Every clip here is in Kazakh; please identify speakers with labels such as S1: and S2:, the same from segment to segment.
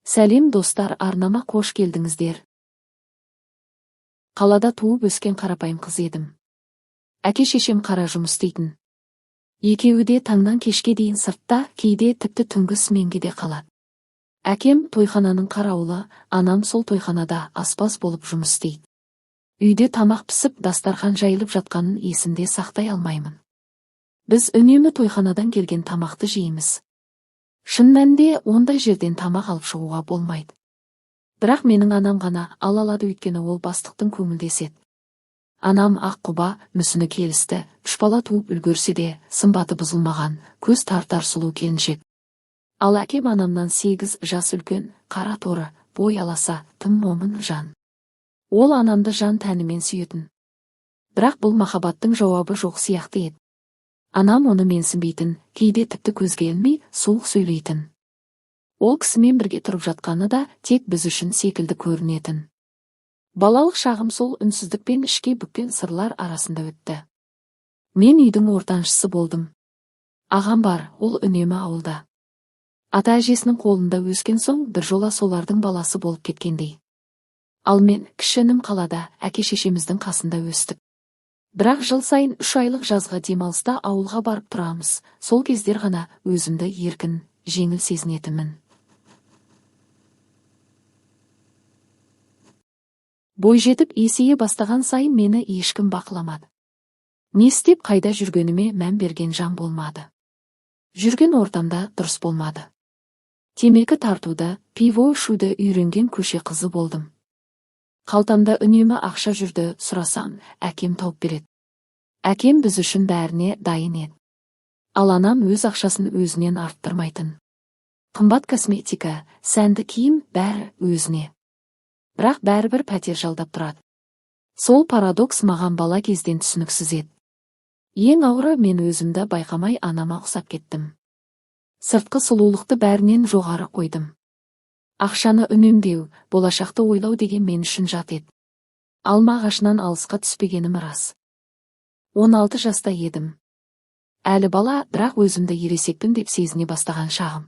S1: Сәлем достар, арнама қош келдіңіздер. Қалада туып өскен қарапайым қыз едім. Әке-шешем қара жұмыс істейтін. Екеуі де таңнан кешке дейін сыртта, кейде тіпті түнгі сменге де қалады. Әкем тойхананың қарауылы, анам сол тойханада аспаз болып жұмыс істейді. Үйде тамақ пісіп, дастархан жайылып жатқанын есімде сақтай алмаймын. Біз үнемі тойханадан келген тамақты жейміз. Шын мәнінде ондай жерден тамақ алып шығуға болмайды. Бірақ менің анам ғана ала алады, өйткені ол бастықтың көңілдесі еді. Анам ақ құба, мүсіні келісті, 3 бала туып үлгерсе де, сымбаты бұзылмаған, көз тартар сұлу келіншек. Ал әкем анамнан 8 жас үлкен, қара торы, бой аласа, тым момын жан. Ол анамды жан тәнімен сүйетін. Бірақ бұл махаббаттың жауабы жоқ сияқты еді. Анам оны менсінбейтін, кейде тіпті көзге ілмей, суық сөйлейтін. Ол кісімен бірге тұрып жатқаны да тек біз үшін секілді көрінетін. Балалық шағым сол үнсіздікпен ішке бүккен сырлар арасында өтті. Мен үйдің ортаншысы болдым. Ағам бар, ол үнемі ауылда. Ата-әжесінің қолында өскен соң біржола солардың баласы болып кеткендей. Ал мен, кіші інім қалада, әке-шешеміздің қасында өстік. Бірақ жыл сайын 3 айлық жазға демалыста ауылға барып тұрамыз. Сол кездер ғана өзімді еркін, жеңіл сезінетінмін. Бой жетіп есейе бастаған сайын мені ешкім бақыламады. Не істеп қайда жүргеніме мән берген жан болмады. Жүрген ортамда дұрыс болмады. Темекі тартуды, пиво ішуді үйренген көше қызы болдым. Қалтамда үнемі ақша жүрді, сұрасам, әкем тауып береді. Әкем біз үшін бәріне дайын еді. Ал анам өз ақшасын өзінен арттырмайтын. Қымбат косметика, сәнді киім бәрі өзіне. Бірақ бәрібір пәтер жалдап тұрады. Сол парадокс маған бала кезден түсініксіз еді. Ең ауыры, мен өзімді байқамай анама ұқсап кеттім. Сыртқы сұлулықты бәрінен жоғары қойдым. Ақшаны үнемдеу, болашақты ойлау деген мен үшін жат еді. Алма ағашынан алысқа түспегенім рас. 16 жаста едім. Әлі бала, бірақ өзімді ересекпін деп сезіне бастаған шағым.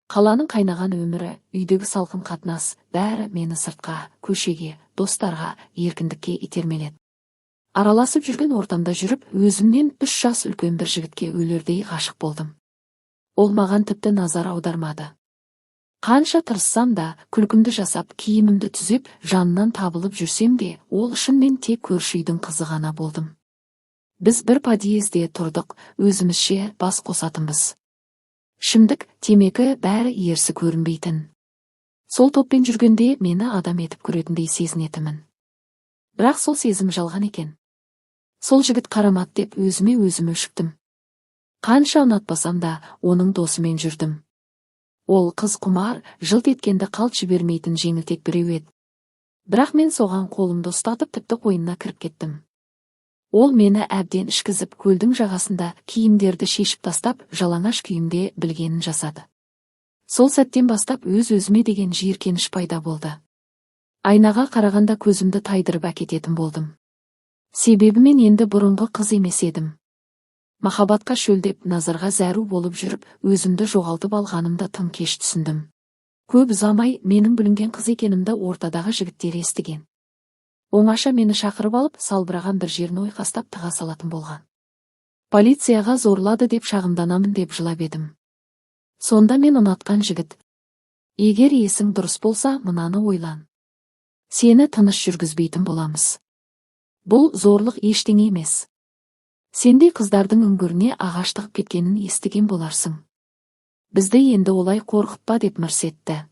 S1: Қаланың қайнаған өмірі, үйдегі салқын қатынас, бәрі мені сыртқа, көшеге, достарға, еркіндікке итермеледі. Араласып жүрген ортамда жүріп, өзімнен 3 жас үлкен бір жігітке өлердей ғашық болдым. Ол маған тіпті назар аудармады. Қанша тырыссам да, күлкімді жасап, киімімді түзеп, жанынан табылып жүрсем де, ол үшін мен тек көрші үйдің қызы ғана болдым. Біз бір подъезде тұрдық, өзімізше бас қосатынбыз. Ішімдік, темекі бәрі ерсі көрінбейтін. Сол топпен жүргенде мені адам етіп көретіндей сезінетімін. Бірақ сол сезім жалған екен. Сол жігіт қарамат деп өзіме өшіктім. Қанша ұнатпасам да, оның досымен жүрдім. Ол қыз құмар, жылт еткенді қалт жібермейтін жеңілтек біреу еді. Бірақ мен соған қолымды ұстатып тіпті қойнына кіріп кеттім. Ол мені әбден ішкізіп, көлдің жағасында киімдерді шешіп тастап, жалаңаш күйімде білгенін жасады. Сол сәттен бастап өз-өзіме деген жиіркеніш пайда болды. Айнаға қарағанда көзімді тайдырып әкететін болдым. Себебі мен енді бұрынғы қыз емес едім. Махаббатқа шөлдеп, назарға зәру болып жүріп, өзімді жоғалтып алғанымда тым кеш түсіндім. Көп ұзамай менің бүлінген қыз екенімді ортадағы жігіттер естіген. Оңаша мені шақырып алып, салбыраған бір жерін ойқастап тыға салатын болған. Полицияға зорлады деп шағымданамын деп жылап едім. Сонда мен ұнатқан жігіт: егер есің дұрыс болса, мынаны ойлан. Сені тыныш жүргізбейтін боламыз. Бұл зорлық ештеңе емес. Сендей қыздардың үңгіріне ағаш тығып кеткенін естіген боларсың. Бізді енді олай қорқытпа деп мырс етті.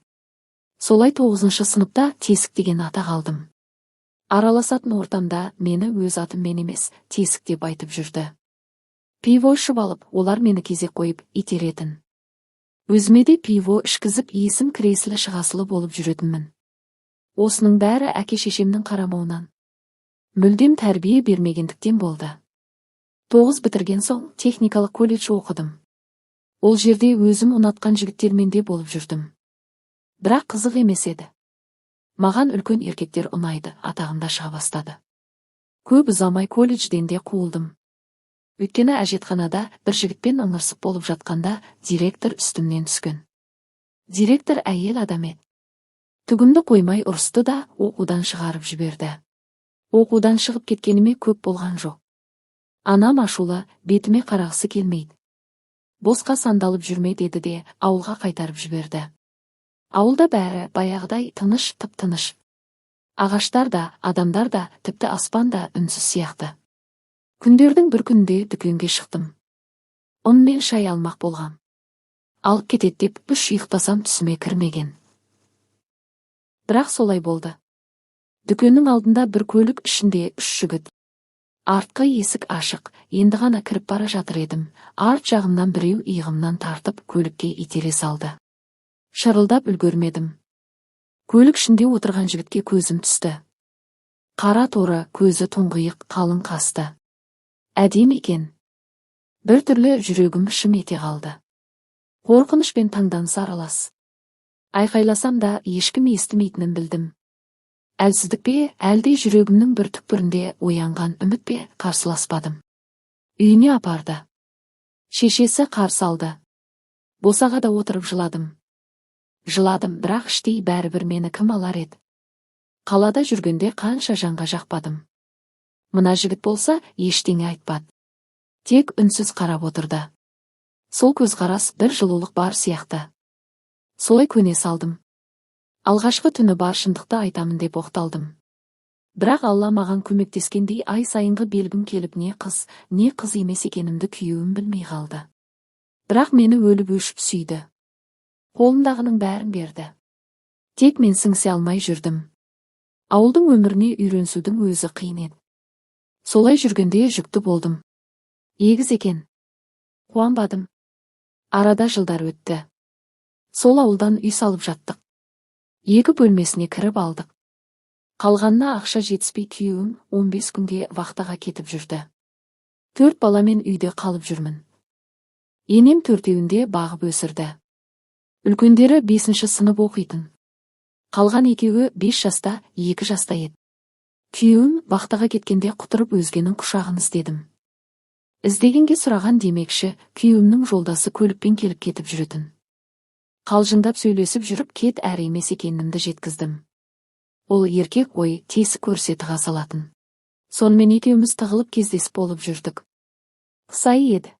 S1: Солай 9-шы сыныпта Тесік деген атақ алдым. Араласатын ортамда мені өз атыммен емес, Тесік деп айтып жүрді. Пиво ішіп алып, олар мені кезек қойып итеретін. Өзіме де пиво ішкізіп, есім кіресілі шығасылы болып жүретінмін. Осының бәрі әке-шешемнің қарамауынан. Мүлдем тәрбие бермегендіктен болды. 9 бітірген соң техникалық колледж оқыдым. Ол жерде өзім ұнатқан жігіттермен де болып жүрдім. Бірақ қызық емес еді. Маған үлкен еркектер ұнайды, атағымда шыға бастады. Көп ұзамай колледжден де қуылдым. Өйткені әжетханада бір жігітпен ыңырсып болып жатқанда директор үстімнен түскен. Директор әйел адам еді. Түгімді қоймай ұрысты да оқудан шығарып жіберді. Оқудан шығып кеткеніме көп болған жоқ. Анам ашулы, бетіме қарағысы келмейді. Босқа сандалып жүрме деді де ауылға қайтарып жіберді. Ауылда бәрі баяғыдай тыныш, тып-тыныш. Ағаштар да, адамдар да, тіпті аспан да үнсіз сияқты. Күндердің бір күнде дүкенге шықтым. ұн мен шай алмақ болғам. Алып кетет деп үш ұйықтасам түсіме кірмеген. Бірақ солай болды. Дүкеннің алдында бір көлік ішінде үш жігіт. Артқы есік ашық, енді ғана кіріп бара жатыр едім. Арт жағымнан біреу иығымнан тартып көлікке итере салды. Шырылдап үлгермедім. Көлік ішінде отырған жігітке көзім түсті. Қара торы, көзі тұңғиық, қалың қасты. Әдемі екен. Бір түрлі жүрегім шым ете қалды. Қорқыныш пен таңданыс аралас. Айқайласам да ешкім естімейтінін білдім. Әлсіздік пе, әлде жүрегімнің бір түкпірінде оянған үміт пе, қарсыласпадым. Үйіне апарды. Шешесі қарсы алды. Босағада отырып жыладым. Жыладым, бірақ іштей бәрібір мені кім алар еді. Қалада жүргенде қанша жанға жақпадым. Мына жігіт болса ештеңе айтпады. Тек үнсіз қарап отырды. Сол көзқарас бір жылулық бар сияқты. Солай көне салдым. Алғашқы түні бар шындықты айтамын деп оқталдым. Бірақ Алла маған көмектескендей ай сайынғы белгім келіп не қыз емес екенімді күйеуім білмей қалды. Бірақ мені өліп өшіп сүйді. Қолымдағының бәрін берді. Тек мен сіңісе алмай жүрдім. Ауылдың өміріне үйренсудің өзі қиын еді. Солай жүргенде жүкті болдым. Егіз екен. Қуанбадым. Арада жылдар өтті. Сол ауылдан үй салып жаттық. 2 бөлмесіне кіріп алдық. Қалғанына ақша жетіспей күйеуім 15 күнге вахтаға кетіп жүрді. 4 баламен үйде қалып жүрмін. Енем 4-еуінде бағып өсірді. Үлкендері 5-ші сынып оқитын. Қалған 2-еуі 5 жаста, 2 жаста еді. Күйеуім вахтаға кеткенде құтырып өзгенің құшағын іздедім. Іздегенге сұраған демекші, күйеуімнің жолдасы көлікпен келіп кетіп жүретін. Қалжыңдап сөйлесіп жүріп кет әрі емес екенімді жеткіздім. Ол еркек ой, тесік көрсе тыға салатын. Сонымен екеуміз тығылып кездесіп болып жүрдік. Қыс айы еді.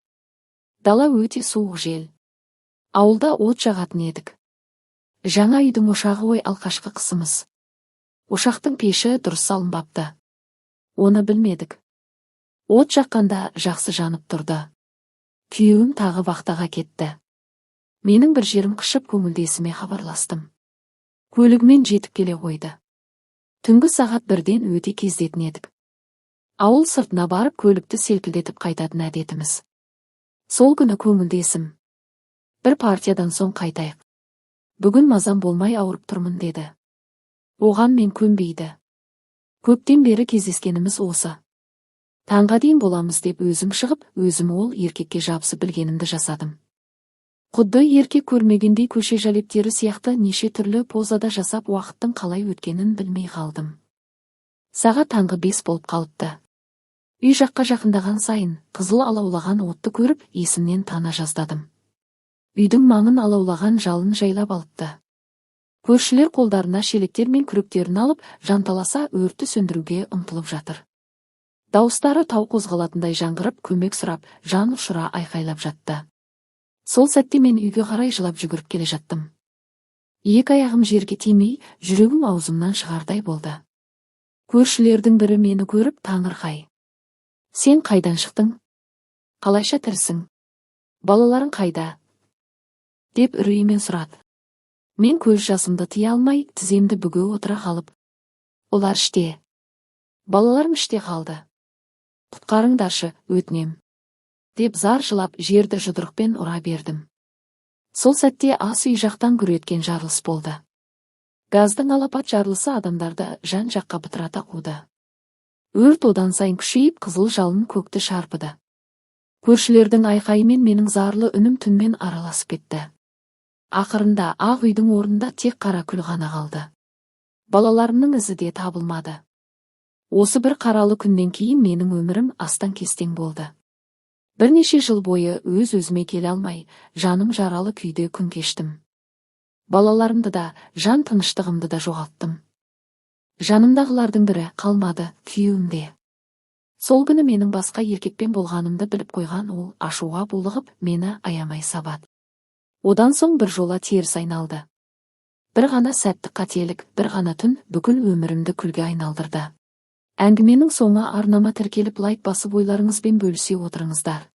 S1: Дала өте суық жел. Ауылда от жағатын едік. Жаңа үйдің ошағы ой алғашқы қысымыз. Ошақтың пеші дұрыс салынбапты. Оны білмедік. От жаққанда жақсы жанып тұрды. Күйеуім тағы вахтаға кетті. Менің бір жерім қышып көңілдесіме хабарластым. Көлігімен жетіп келе қойды. Түнгі сағат 1-ден өте кездетін едік. Ауыл сыртына барып көлікті селкілдетіп қайтатын әдетіміз. Сол күні көңілдесім. Бір партиядан соң қайтайық. Бүгін мазам болмай ауырып тұрмын деді. Оған мен көнбейді. Көптен бері кездескеніміз осы. Таңға дейін боламыз деп өзім шығып, өзім ол еркекке жабысып білгенімді жасадым. Құдды еркек көрмегендей көше жәлептері сияқты неше түрлі позада жасап уақыттың қалай өткенін білмей қалдым. Сағат таңғы 5 болып қалыпты. Үй жаққа жақындаған сайын, қызыл алаулаған отты көріп, есімнен тана жаздадым. Үйдің маңын алаулаған жалын жайлап алыпты. Көршілер қолдарына шелектер мен күректерін алып, жанталаса өртті сөндіруге ұмтылып жатыр. Дауыстары тау қозғалатындай жаңғырып, көмек сұрап, жан ұшыра айқайлап жатты. Сол сәтте мен үйге қарай жылап жүгіріп келе жаттым. 2 аяғым жерге тимей, жүрегім аузымнан шығардай болды. Көршілердің бірі мені көріп таңырқай. Сен қайдан шықтың? Қалайша тірісің? Балаларың қайда? Деп үреймен сұрады. Мен көз жасымды тия алмай, тіземді бүге отыра қалып. Олар іште. Балаларым іште қалды. Құтқарыңдаршы, өтінем. Деп зар жылап жерді жұдырықпен ұра бердім. Сол сәтте ас үй жақтан гүр еткен жарылыс болды. Газдың алапат жарылысы адамдарды жан жаққа бытырата қуды. Өрт одан сайын күшейіп қызыл жалын көкті шарпыды. Көршілердің айқайымен менің зарлы үнім түнмен араласып кетті. Ақырында ақ үйдің орнында тек қара күл ғана қалды. Балаларымның ізі де табылмады. Осы бір қаралы күннен кейін менің өмірім астан-кестең болды. Бірнеше жыл бойы өз-өзіме келе алмай, жаным жаралы күйде күн кештім. Балаларымды да, жан тыныштығымды да жоғалттым. Жанымдағылардың бірі қалмады, күйеуімде. Сол күні менің басқа еркекпен болғанымды біліп қойған ол ашуға булығып, мені аямай сабады. Одан соң бір жола теріс айналды. Бір ғана сәттік қателік, бір ғана түн бүкіл өмірімді күлге айналдырды. Әңгіменің соңы арнама тіркеліп лайк басып ойларыңызбен бөлісе отырыңыздар.